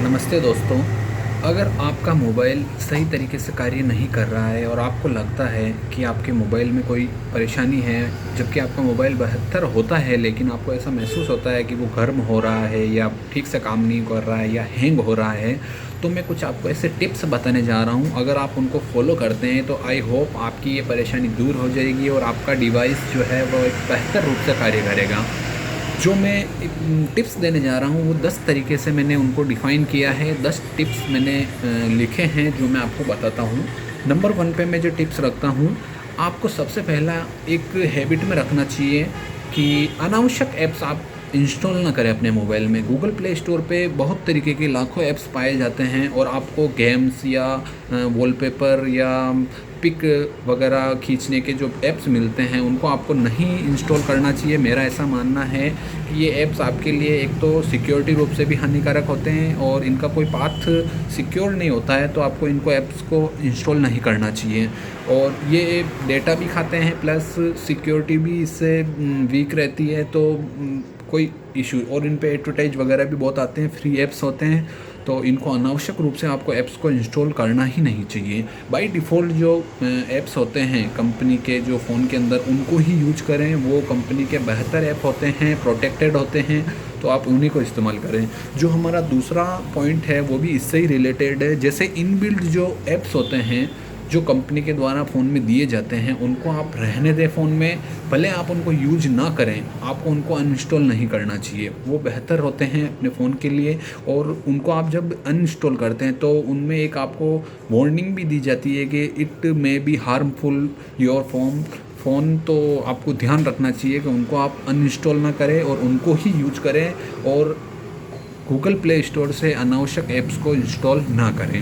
नमस्ते दोस्तों। अगर आपका मोबाइल सही तरीके से कार्य नहीं कर रहा है और आपको लगता है कि आपके मोबाइल में कोई परेशानी है, जबकि आपका मोबाइल बेहतर होता है, लेकिन आपको ऐसा महसूस होता है कि वो गर्म हो रहा है या ठीक से काम नहीं कर रहा है या हैंग हो रहा है, तो मैं कुछ आपको ऐसे टिप्स बताने जा रहा हूँ। अगर आप उनको फॉलो करते हैं तो आई होप आपकी ये परेशानी दूर हो जाएगी और आपका डिवाइस जो है वो एक बेहतर रूप से कार्य करेगा। जो मैं एक टिप्स देने जा रहा हूँ वो 10 तरीके से मैंने उनको डिफ़ाइन किया है। 10 टिप्स मैंने लिखे हैं जो मैं आपको बताता हूँ। नंबर 1 पे मैं जो टिप्स रखता हूँ, आपको सबसे पहला एक हैबिट में रखना चाहिए कि अनावश्यक ऐप्स आप इंस्टॉल ना करें अपने मोबाइल में। गूगल प्ले स्टोर पे बहुत तरीके के लाखों ऐप्स पाए जाते हैं और आपको गेम्स या वॉलपेपर या पिक वगैरह खींचने के जो ऐप्स मिलते हैं उनको आपको नहीं इंस्टॉल करना चाहिए। मेरा ऐसा मानना है कि ये ऐप्स आपके लिए एक तो सिक्योरिटी रूप से भी हानिकारक होते हैं और इनका कोई पाथ सिक्योर नहीं होता है, तो आपको इनको ऐप्स को इंस्टॉल नहीं करना चाहिए। और ये डेटा भी खाते हैं प्लस सिक्योरिटी भी इससे वीक रहती है, तो कोई इशू। और इन पे एडवर्टाइज वगैरह भी बहुत आते हैं, फ्री ऐप्स होते हैं, तो इनको अनावश्यक रूप से आपको ऐप्स को इंस्टॉल करना ही नहीं चाहिए। बाय डिफ़ॉल्ट जो ऐप्स होते हैं कंपनी के जो फ़ोन के अंदर, उनको ही यूज करें। वो कंपनी के बेहतर ऐप होते हैं, प्रोटेक्टेड होते हैं, तो आप उन्हीं को इस्तेमाल करें। जो हमारा दूसरा पॉइंट है वो भी इससे ही रिलेटेड है। जैसे इनबिल्ट जो ऐप्स होते हैं जो कंपनी के द्वारा फ़ोन में दिए जाते हैं, उनको आप रहने दें फ़ोन में, भले आप उनको यूज ना करें, आपको उनको अनइंस्टॉल नहीं करना चाहिए। वो बेहतर होते हैं अपने फ़ोन के लिए। और उनको आप जब अनइंस्टॉल करते हैं तो उनमें एक आपको वार्निंग भी दी जाती है कि it may be harmful your phone. तो आपको ध्यान रखना चाहिए कि उनको आप अनइंस्टॉल ना करें और उनको ही यूज करें, और गूगल प्ले स्टोर से अनावश्यक ऐप्स को इंस्टॉल ना करें।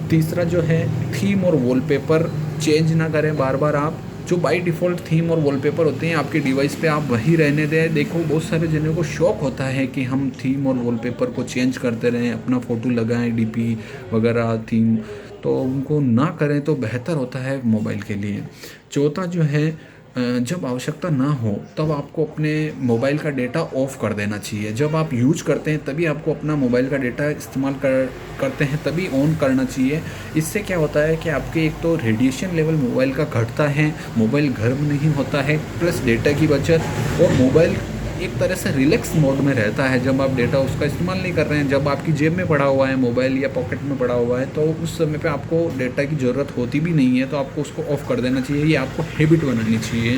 तीसरा जो है, थीम और वॉलपेपर चेंज ना करें बार बार आप। जो बाय डिफ़ॉल्ट थीम और वॉलपेपर होते हैं आपके डिवाइस पे, आप वही रहने दें। देखो, बहुत सारे जनों को शौक होता है कि हम थीम और वॉलपेपर को चेंज करते रहें, अपना फ़ोटो लगाएं, डीपी वगैरह थीम, तो उनको ना करें तो बेहतर होता है मोबाइल के लिए। चौथा जो है, जब आवश्यकता ना हो तब आपको अपने मोबाइल का डेटा ऑफ़ कर देना चाहिए। जब आप यूज करते हैं तभी आपको अपना मोबाइल का डेटा इस्तेमाल करते हैं तभी ऑन करना चाहिए। इससे क्या होता है कि आपके एक तो रेडिएशन लेवल मोबाइल का घटता है, मोबाइल गर्म नहीं होता है, प्लस डेटा की बचत, और मोबाइल एक तरह से रिलैक्स मोड में रहता है जब आप डेटा उसका इस्तेमाल नहीं कर रहे हैं। जब आपकी जेब में पड़ा हुआ है मोबाइल या पॉकेट में पड़ा हुआ है, तो उस समय पे आपको डेटा की ज़रूरत होती भी नहीं है, तो आपको उसको ऑफ़ कर देना चाहिए। ये आपको हैबिट बनानी चाहिए।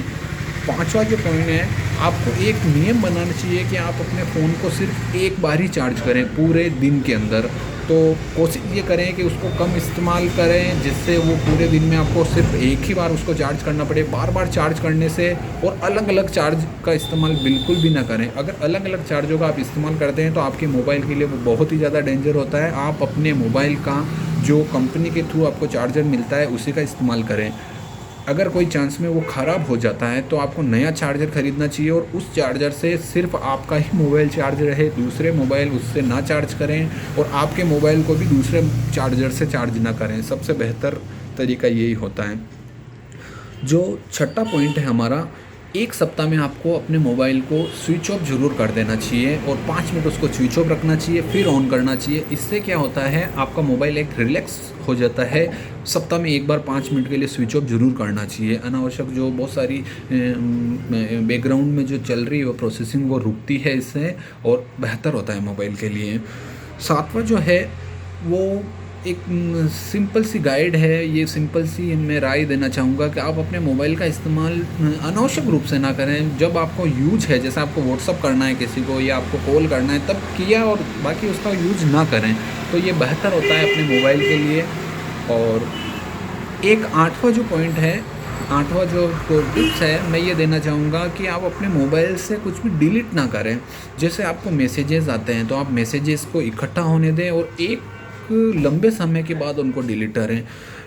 पांचवा जो पॉइंट है, आपको एक नियम बनाना चाहिए कि आप अपने फ़ोन को सिर्फ एक बार ही चार्ज करें पूरे दिन के अंदर। तो कोशिश ये करें कि उसको कम इस्तेमाल करें, जिससे वो पूरे दिन में आपको सिर्फ एक ही बार उसको चार्ज करना पड़े। बार बार चार्ज करने से, और अलग अलग चार्ज का इस्तेमाल बिल्कुल भी ना करें। अगर अलग अलग चार्जों का आप इस्तेमाल करते हैं तो आपके मोबाइल के लिए वो बहुत ही ज़्यादा डेंजर होता है। आप अपने मोबाइल का जो कंपनी के थ्रू आपको चार्जर मिलता है उसी का इस्तेमाल करें। अगर कोई चांस में वो ख़राब हो जाता है तो आपको नया चार्जर ख़रीदना चाहिए, और उस चार्जर से सिर्फ आपका ही मोबाइल चार्ज रहे, दूसरे मोबाइल उससे ना चार्ज करें, और आपके मोबाइल को भी दूसरे चार्जर से चार्ज ना करें। सबसे बेहतर तरीका यही होता है। जो छठा पॉइंट है हमारा, एक सप्ताह में आपको अपने मोबाइल को स्विच ऑफ ज़रूर कर देना चाहिए और 5 मिनट उसको स्विच ऑफ रखना चाहिए, फिर ऑन करना चाहिए। इससे क्या होता है, आपका मोबाइल एक रिलैक्स हो जाता है। सप्ताह में एक बार 5 मिनट के लिए स्विच ऑफ ज़रूर करना चाहिए। अनावश्यक जो बहुत सारी बैकग्राउंड में जो चल रही है वो प्रोसेसिंग वो रुकती है इससे, और बेहतर होता है मोबाइल के लिए। सातवां जो है वो एक सिंपल सी गाइड है। ये सिंपल सी मैं राय देना चाहूँगा कि आप अपने मोबाइल का इस्तेमाल अनावश्यक रूप से ना करें। जब आपको यूज है, जैसे आपको व्हाट्सअप करना है किसी को या आपको कॉल करना है, तब किया, और बाकी उसका यूज ना करें, तो ये बेहतर होता है अपने मोबाइल के लिए। और एक आठवां जो पॉइंट है, आठवां जो टिप्स है, मैं ये देना चाहूँगा कि आप अपने मोबाइल से कुछ भी डिलीट ना करें। जैसे आपको मैसेजेस आते हैं तो आप मैसेजेस को इकट्ठा होने दें और एक लंबे समय के बाद उनको डिलीट करें।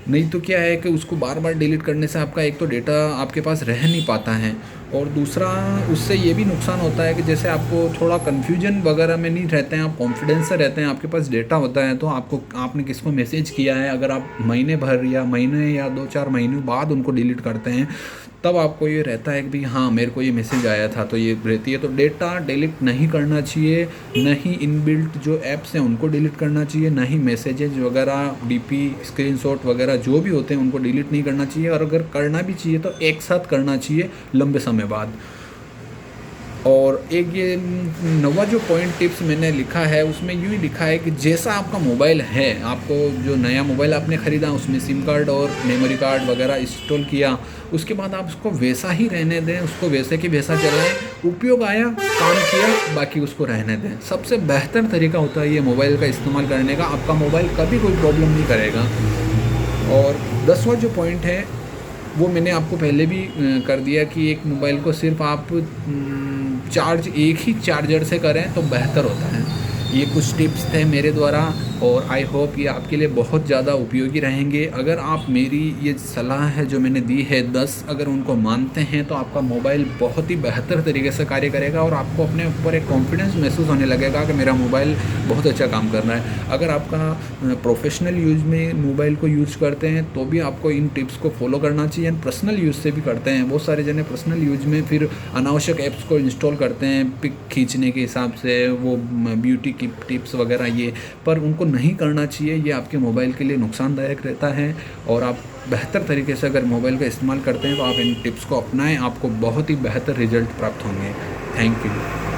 नहीं तो क्या है कि उसको बार बार डिलीट करने से आपका एक तो डेटा आपके पास रह नहीं पाता है, और दूसरा उससे ये भी नुकसान होता है कि जैसे आपको थोड़ा कन्फ्यूजन वगैरह में नहीं रहते हैं, आप कॉन्फिडेंस से रहते हैं, आपके पास डेटा होता है, तो आपने किसको मैसेज किया है, अगर आप महीने भर या महीने या 2-4 महीने बाद उनको डिलीट करते हैं, तब आपको ये रहता है कि भाई हाँ मेरे को ये मैसेज आया था, तो ये रहती है। तो डेटा डिलीट नहीं करना चाहिए, न ही इनबिल्ट जो ऐप्स हैं उनको डिलीट करना चाहिए, न ही मैसेजेज वगैरह, डीपी, स्क्रीनशॉट वगैरह जो भी होते हैं उनको डिलीट नहीं करना चाहिए। और अगर करना भी चाहिए तो एक साथ करना चाहिए लंबे समय बाद। और एक ये नवा जो पॉइंट टिप्स मैंने लिखा है उसमें यूँ ही लिखा है कि जैसा आपका मोबाइल है, आपको जो नया मोबाइल आपने ख़रीदा उसमें सिम कार्ड और मेमोरी कार्ड वगैरह इंस्टॉल किया, उसके बाद आप उसको वैसा ही रहने दें, उसको वैसे कि वैसा चलाएं, उपयोग आया काम किया, बाकी उसको रहने दें। सबसे बेहतर तरीका होता है ये मोबाइल का इस्तेमाल करने का, आपका मोबाइल कभी कोई प्रॉब्लम नहीं करेगा। और 10वां जो पॉइंट है वो मैंने आपको पहले भी कर दिया कि एक मोबाइल को सिर्फ आप चार्ज एक ही चार्जर से करें तो बेहतर होता है। ये कुछ टिप्स थे मेरे द्वारा और आई होप ये आपके लिए बहुत ज़्यादा उपयोगी रहेंगे। अगर आप मेरी ये सलाह है जो मैंने दी है 10 अगर उनको मानते हैं तो आपका मोबाइल बहुत ही बेहतर तरीके से कार्य करेगा और आपको अपने ऊपर एक कॉन्फिडेंस महसूस होने लगेगा कि मेरा मोबाइल बहुत अच्छा काम कर रहा है। अगर आपका प्रोफेशनल यूज़ में मोबाइल को यूज़ करते हैं तो भी आपको इन टिप्स को फॉलो करना चाहिए। पर्सनल यूज़ से भी करते हैं, बहुत सारे जने पर्सनल यूज़ में फिर अनावश्यक ऐप्स को इंस्टॉल करते हैं पिक खींचने के हिसाब से, वो ब्यूटी की टिप्स वगैरह ये, पर उनको नहीं करना चाहिए। ये आपके मोबाइल के लिए नुकसानदायक रहता है और आप बेहतर तरीके से अगर मोबाइल का इस्तेमाल करते हैं तो आप इन टिप्स को अपनाएं, आपको बहुत ही बेहतर रिजल्ट प्राप्त होंगे। Thank you.